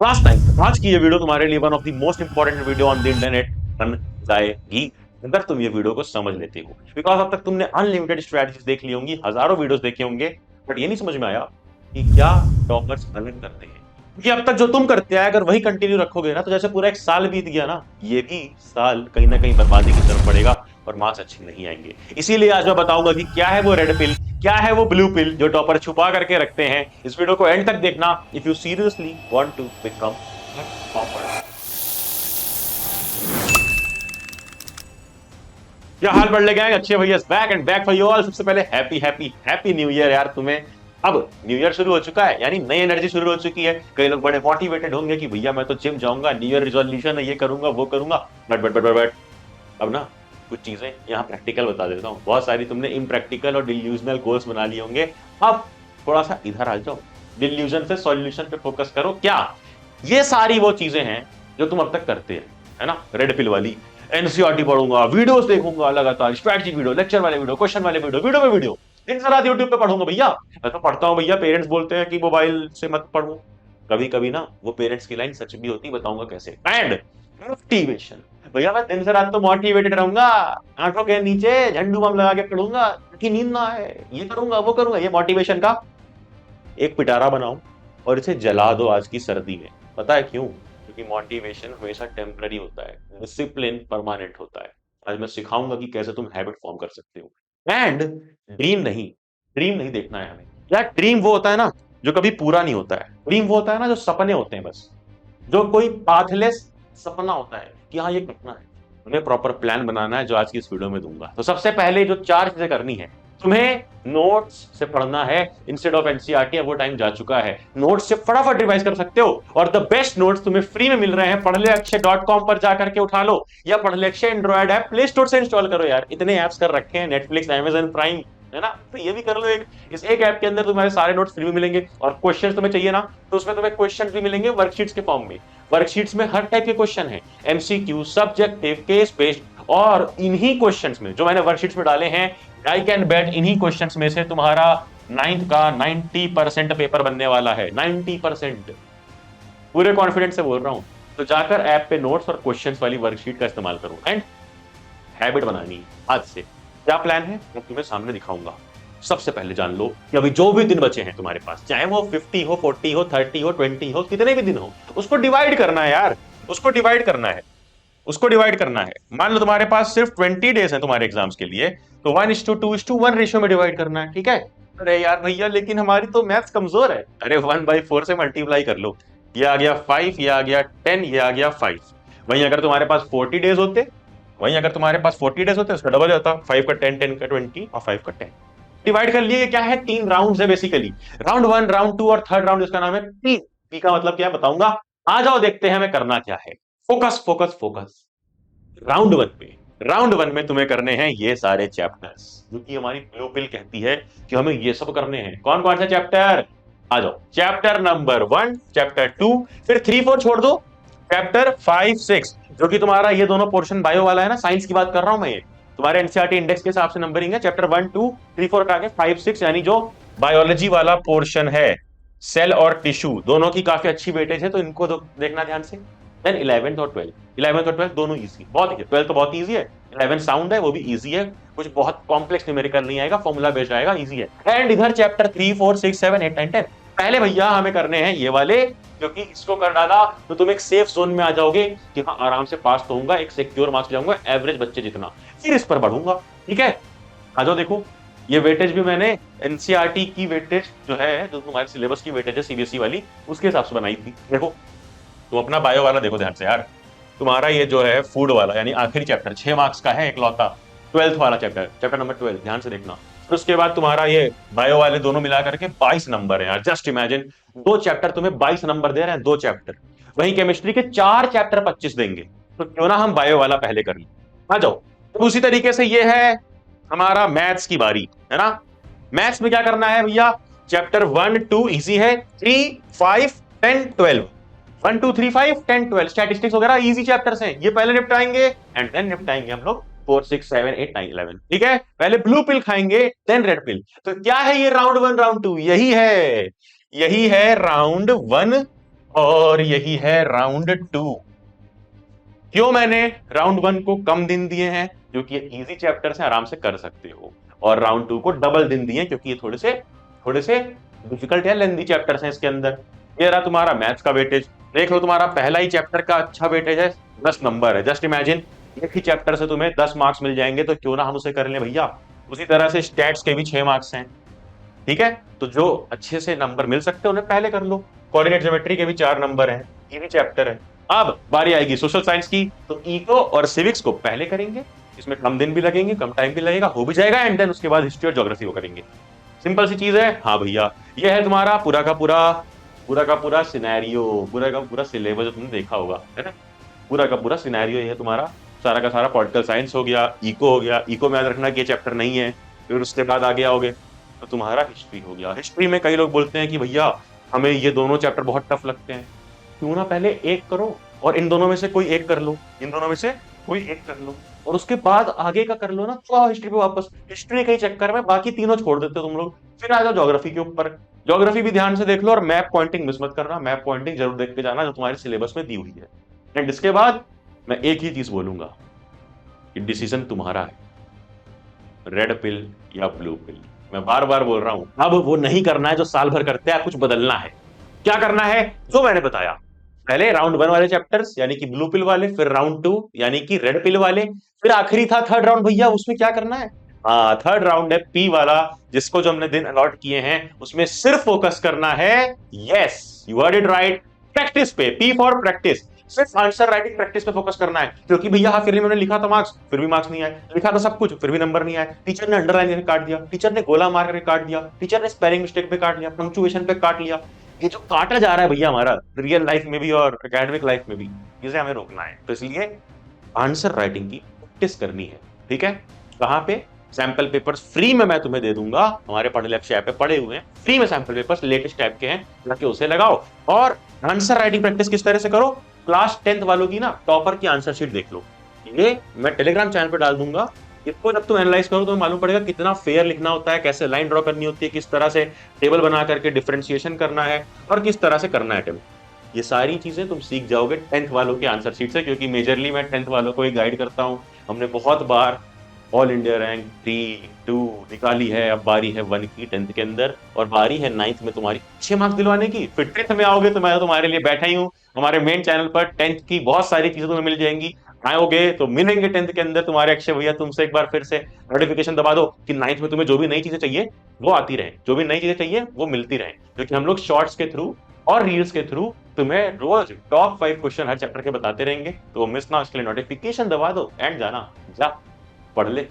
Last time आज की ये वीडियो तुम्हारे लिए one of the most important video on the internet बन जाएगी अगर तुम ये वीडियो को समझ लेते हो। बिकॉज अब तक तुमने अनलिमिटेड स्ट्रेटजीज देख ली होंगी, हजारों वीडियोस देखे होंगे, बट ये नहीं समझ में आया कि क्या टॉपर्स अलग करते हैं। क्योंकि अब तक जो तुम करते आए अगर वही कंटिन्यू रखोगे ना, तो जैसे पूरा एक साल बीत गया ना, ये भी साल कहीं ना कहीं बर्बादी की तरफ पड़ेगा और मार्क्स अच्छे नहीं आएंगे। इसीलिए आज मैं बताऊंगा कि क्या है वो रेड पिल, क्या है वो ब्लू पिल जो टॉपर छुपा करके रखते हैं। इस वीडियो को एंड तक देखना if you seriously want to become topper. क्या हाल बढ़ गए अच्छे भैया, back and back for you all. सबसे पहले happy happy happy new year यार तुम्हें। अब न्यू ईयर शुरू हो चुका है, यानी नई एनर्जी शुरू हो चुकी है। कई लोग बड़े मोटिवेटेड होंगे कि भैया मैं तो जिम जाऊंगा, न्यू ईयर रिजोल्यूशन है, ये करूंगा वो करूंगा। बट अब ना कुछ चीजें यहाँ प्रैक्टिकल बता देता हूँ। बहुत सारी तुमने इम्प्रैक्टिकल और डिल्यूजनल गोल्स बना लिए होंगे। अब थोड़ा सा इधर आ जाओ, डिल्यूजन से सॉल्यूशन पे फोकस करो। क्या ये सारी वो चीजें हैं जो तुम अब तक करते हैं, है ना? रेड पिल वाली एनसीईआरटी पढ़ूंगा, वीडियोस देखूंगा लगातार, स्ट्रैटेजी वीडियो, लेक्चर वाले वीडियो, क्वेश्चन वाले वीडियो, वीडियो पे वीडियो, दिन से रात यूट्यूब पे पढ़ूंगा। भैया मैं तो पढ़ता हूँ भैया, पेरेंट्स बोलते हैं कि मोबाइल से मत पढ़ो। कभी कभी ना वो पेरेंट्स की लाइन सच भी होती, बताऊंगा कैसे। एंड मोटिवेशन, भैया मैं दिन से रात तो मोटिवेटेड रहूंगा, आंखों के नीचे झंडू बम लगा के पढ़ूंगा कि नींद ना है, ये करूंगा वो करूंगा। ये मोटिवेशन का एक पिटारा बनाओ और इसे जला दो आज की सर्दी में। पता है क्यों? क्योंकि मोटिवेशन हमेशा टेम्पररी होता है, डिसिप्लिन परमानेंट होता है। आज मैं सिखाऊंगा कि कैसे तुम हैबिट फॉर्म कर सकते हो। एंड ड्रीम नहीं देखना है हमें। यार ड्रीम वो होता है ना जो कभी पूरा नहीं होता है। ड्रीम वो होता है ना जो सपने होते हैं बस, जो कोई पाथलेस सपना होता है कि हाँ ये करना है। तुम्हें प्रॉपर प्लान बनाना है जो आज की इस वीडियो में दूंगा। तो सबसे पहले जो चार चीजें करनी है, तुम्हें नोट्स से पढ़ना है इंस्टेड ऑफ एनसीईआरटी। अब वो टाइम जा चुका है, नोट्स से फटाफट रिवाइज कर सकते हो। और द बेस्ट नोट्स तुम्हें फ्री में मिल रहे हैं, पढ़लेअक्षय.com पर जाकर के उठा लो, या पढ़लेअक्षय एंड्रॉइड ऐप प्ले स्टोर से इंस्टॉल करो। यार इतने ऐप्स कर रखे हैं, नेटफ्लिक्स, अमेजन प्राइम, है ना? तो ये भी कर लो। एक इस एक ऐप के अंदर तुम्हारे सारे नोट्स फ्री में मिलेंगे। और क्वेश्चंस तुम्हें चाहिए ना, तो उसमें तुम्हें क्वेश्चंस भी मिलेंगे वर्कशीट्स के फॉर्म में। वर्कशीट्स में हर टाइप के क्वेश्चन है, एमसीक्यू, सब्जेक्टिव, केस बेस्ड। और इन्हीं क्वेश्चंस में जो मैंने वर्कशीट्स में डाले हैं, आई कैन बेट इन्हीं क्वेश्चंस में से तुम्हारा 9th का 90% पेपर बनने वाला है। 90% पूरे कॉन्फिडेंस से बोल रहा हूं। तो जाकर ऐप पे नोट्स और क्वेश्चंस वाली वर्कशीट का इस्तेमाल करो। एंड हैबिट बनानी आज से। क्या प्लान है मैं तुम्हें सामने दिखाऊंगा। सबसे पहले जान लो कि अभी जो भी दिन बचे हैं तुम्हारे पास, चाहे वो 50 हो, 40 हो, 30 हो, 20 हो, कितने भी दिन हो, उसको डिवाइड करना है यार। उसको डिवाइड करना है, उसको डिवाइड करना है। मान लो तुम्हारे पास सिर्फ 20 डेज है तुम्हारे एग्जाम्स के लिए, तो 1:2:1 रेशियो में डिवाइड करना है, ठीक है? अरे यार भैया लेकिन हमारी तो मैथ्स कमजोर है। अरे 1/4 से मल्टीप्लाई कर लो। ये आ गया 5, ये आ गया 10, ये आ गया 5। वहीं अगर तुम्हारे पास 40 डेज होते, उसका डबल होता। 5 का 10, 10 का 20 और 5 का 10 डिवाइड कर लिए। क्या है? 3 राउंड है बेसिकली। राउंड 1, राउंड 2 और थर्ड राउंड, जिसका नाम है पी। पी का मतलब क्या है बताऊंगा। आ जाओ देखते हैं हमें करना क्या है। Focus focus focus. राउंड 1 में तुम्हें करने हैं ये सारे चैप्टर्स, जो कि हमारी ब्लू पिल कहती है कि हमें ये सब करने हैं। कौन कौन से चैप्टर? आ जाओ। चैप्टर नंबर 1, चैप्टर 2, फिर 3 4 छोड़ दो, चैप्टर 5 6, जो कि तुम्हारा ये दोनों पोर्शन बायो वाला है ना, साइंस की बात कर रहा हूं मैं। ये तुम्हारे एनसीईआरटी इंडेक्स के हिसाब से नंबरिंग है। चैप्टर 1 2 3 4 का 5 6, यानी जो बायोलॉजी वाला पोर्शन है, सेल और टिश्यू दोनों की काफी अच्छी वेटेज है, तो इनको देखना ध्यान से। देन 11th और 12th दोनों इजी, बहुत इजी। 12 तो बहुत इजी है, 11 साउंड है, वो भी इजी है। कुछ बहुत कॉम्प्लेक्स न्यूमेरिकल नहीं आएगा, फॉर्मूला बेस्ड आएगा, इजी है। एंड इधर चैप्टर 3 4 6 7 8 9 10 पहले भैया हमें करने हैं ये वाले, क्योंकि इसको कर डाला तो तुम एक सेफ जोन में आ जाओगे कि हाँ आराम से पास तो होऊंगा, एक सिक्योर मार्क्स जाऊंगा एवरेज बच्चे जितना। फिर इस पर बढ़ूंगा, ठीक है? आ जाओ देखो। ये वेटेज भी मैंने एनसीईआरटी की वेटेज जो है, जो तुम्हारे सिलेबस की वेटेज है सीबीएसई वाली, उसके हिसाब से बनाई थी। देखो तुम अपना बायो वाला देखो ध्यान से यार। तुम्हारा ये जो है फूड वाला, यानी आखिरी चैप्टर 6 मार्क्स का है इकलौता, 12th वाला चैप्टर, चैप्टर नंबर 12, ध्यान से देखना। फिर उसके बाद तुम्हारा ये बायो वाले दोनों मिला करके 22 नंबर है यार। जस्ट इमेजिन, दो चैप्टर तुम्हें 22 नंबर दे रहे हैं, दो चैप्टर। वहीं केमिस्ट्री के 4 चैप्टर 25 देंगे। तो क्यों ना हम बायो वाला पहले कर लें। आ जाओ। तो उसी तरीके से ये है हमारा मैथ्स की बारी, है ना? मैथ्स में क्या करना है भैया? चैप्टर 1 2 इजी है, 3 5 10 12, 1 2 3 5 10 12 स्टैटिस्टिक्स वगैरह इजी चैप्टर्स हैं, ये पहले निपटाएंगे। एंड देन निपटाएंगे हम लोग 4 6 7 8 9 11, ठीक है? पहले ब्लू पिल खाएंगे, देन रेड पिल। तो क्या है ये राउंड 1 राउंड 2? यही है राउंड 1 और यही है राउंड 2। क्यों मैंने राउंड 1 को कम दिन दिए हैं? क्योंकि ये इजी चैप्टर्स हैं, आराम से कर सकते हो। और राउंड 2 को डबल दिन दिए क्योंकि ये थोड़े से डिफिकल्ट है, लेंथी चैप्टर्स हैं इसके अंदर। ये रहा तुम्हारा मैथ्स का वेटेज। देख लो, तुम्हारा पहला ही चैप्टर का अच्छा वेटेज है, 10 नंबर है। जस्ट इमेजिन, एक ही चैप्टर से तुम्हें 10 मार्क्स मिल जाएंगे, तो क्यों ना हम उसे कर लें भैया। उसी तरह से स्टैट्स के भी 6 मार्क्स हैं। ठीक है, तो जो अच्छे से नंबर मिल सकते हैं उन्हें पहले कर लो। कोऑर्डिनेट ज्योमेट्री के भी 4 नंबर हैं, ये भी चैप्टर है। अब बारी आएगी सोशल साइंस की, तो इको और सिविक्स को पहले करेंगे। इसमें कम दिन भी लगेंगे, कम टाइम भी लगेगा, हो भी जाएगा। एंड देन उसके बाद हिस्ट्री और ज्योग्राफी को करेंगे। सिंपल सी चीज है। हाँ भैया, ये है तुम्हारा पूरा का पूरा सिनेरियो, पूरा का पूरा सिलेबस जो तुमने देखा होगा, है ना। पूरा का पूरा सिनेरियो ये है तुम्हारा। सारा का सारा पॉलिटिकल साइंस हो गया, इको हो गया। इको में याद रखना कि ये चैप्टर नहीं है। फिर उसके बाद आगे आओगे तो तुम्हारा हिस्ट्री हो गया। हिस्ट्री में कई लोग बोलते हैं कि भैया हमें ये दोनों चैप्टर बहुत टफ लगते हैं। क्यों ना पहले एक करो और इन दोनों में से कोई एक कर लो, इन दोनों में से कोई एक कर लो, और उसके बाद आगे का कर लो ना। तो आओ हिस्ट्री पे वापस। हिस्ट्री के चक्कर में बाकी तीनों छोड़ देते हो तुम लोग, फिर आ जाओ ज्योग्राफी के ऊपर। ज्योग्राफी भी ध्यान से देख लो, और मैप पॉइंटिंग मिस मत करना। मैप पॉइंटिंग जरूर देख के जाना जो तुम्हारे सिलेबस में दी हुई है। एंड इसके बाद मैं एक ही चीज बोलूंगा कि डिसीजन तुम्हारा है, रेड पिल या ब्लू पिल। मैं बार बार बोल रहा हूं, अब वो नहीं करना है जो साल भर करते हैं, कुछ बदलना है। क्या करना है? जो मैंने बताया। पहले राउंड 1 वाले चैप्टर्स यानी कि ब्लू पिल वाले, फिर राउंड 2 यानी कि रेड पिल वाले, फिर आखिरी था थर्ड राउंड। भैया उसमें क्या करना है? हाँ, थर्ड राउंड है पी वाला, जिसको जो हमने दिन अलॉट किए हैं उसमें सिर्फ फोकस करना है। Yes, you heard it right. Practice पे, पी फॉर प्रैक्टिस। सिर्फ आंसर राइटिंग प्रैक्टिस पे फोकस करना है। क्योंकि भैया हाफ ईयरली में मैंने लिखा था मार्क्स, फिर भी मार्क्स नहीं आए। लिखा था सब कुछ, फिर भी नंबर नहीं आए। टीचर ने अंडरलाइन करके काट दिया, टीचर ने गोला मार करके काट दिया, टीचर ने स्पेलिंग मिस्टेक पे काट लिया, पंक्चुएशन पे काट लिया। ये जो काटा जा रहा है भैया हमारा रियल लाइफ में भी और एकेडमिक लाइफ में भी, इसे हमें रोकना है। तो इसलिए आंसर राइटिंग की प्रैक्टिस करनी है। ठीक है, कहां पे? सैंपल पेपर्स फ्री में मैं तुम्हें दे दूंगा। हमारे पढ़ लक्ष्य ऐप पे पड़े हुए हैं, फ्री में सैंपल पेपर्स लेटेस्ट टाइप के हैं, जाके उसे लगाओ। और आंसर राइटिंग प्रैक्टिस किस तरह से करो? क्लास 10th वालों की ना टॉपर की आंसर शीट देख लो। ये मैं टेलीग्राम चैनल पे डाल दूंगा। इसको जब तुम एनालाइज करो तो मालूम पड़ेगा कितना फेयर लिखना होता है, कैसे लाइन ड्रॉ करनी होती है, किस तरह से टेबल बना करके डिफरेंशिएशन करना है, और किस तरह से करना है अटेम्प्ट। ये सारी चीजें तुम सीख जाओगे 10th वालों के आंसर शीट से, क्योंकि मेजरली मैं 10th वालों को ही गाइड करता हूँ। हमने बहुत बार ऑल इंडिया रैंक 3-2 निकाली है। अब बारी है 1 की 10th के अंदर, और बारी है 9th में तुम्हारी 6 मार्क्स दिलवाने की। फिर 10th में आओगे तो मैं तुम्हारे लिए बैठा ही हूँ। हमारे मेन चैनल पर 10th की बहुत सारी चीजें तुम्हें मिल जाएंगी। आओगे तो मिलेंगे 10th के अंदर तुम्हारे अक्षय भैया तुमसे। एक बार फिर से नोटिफिकेशन दबा दो कि 9th में तुम्हें जो भी नई चीजें चाहिए वो आती रहे, जो भी नई चीजें चाहिए वो मिलती रहे। क्योंकि हम लोग शॉर्ट्स के थ्रू और रील्स के थ्रू तुम्हें रोज टॉप 5 क्वेश्चन हर चैप्टर के बताते रहेंगे। तो मिस ना, उसके लिए नोटिफिकेशन दबा दो एंड जाना, जा पढ़ ले।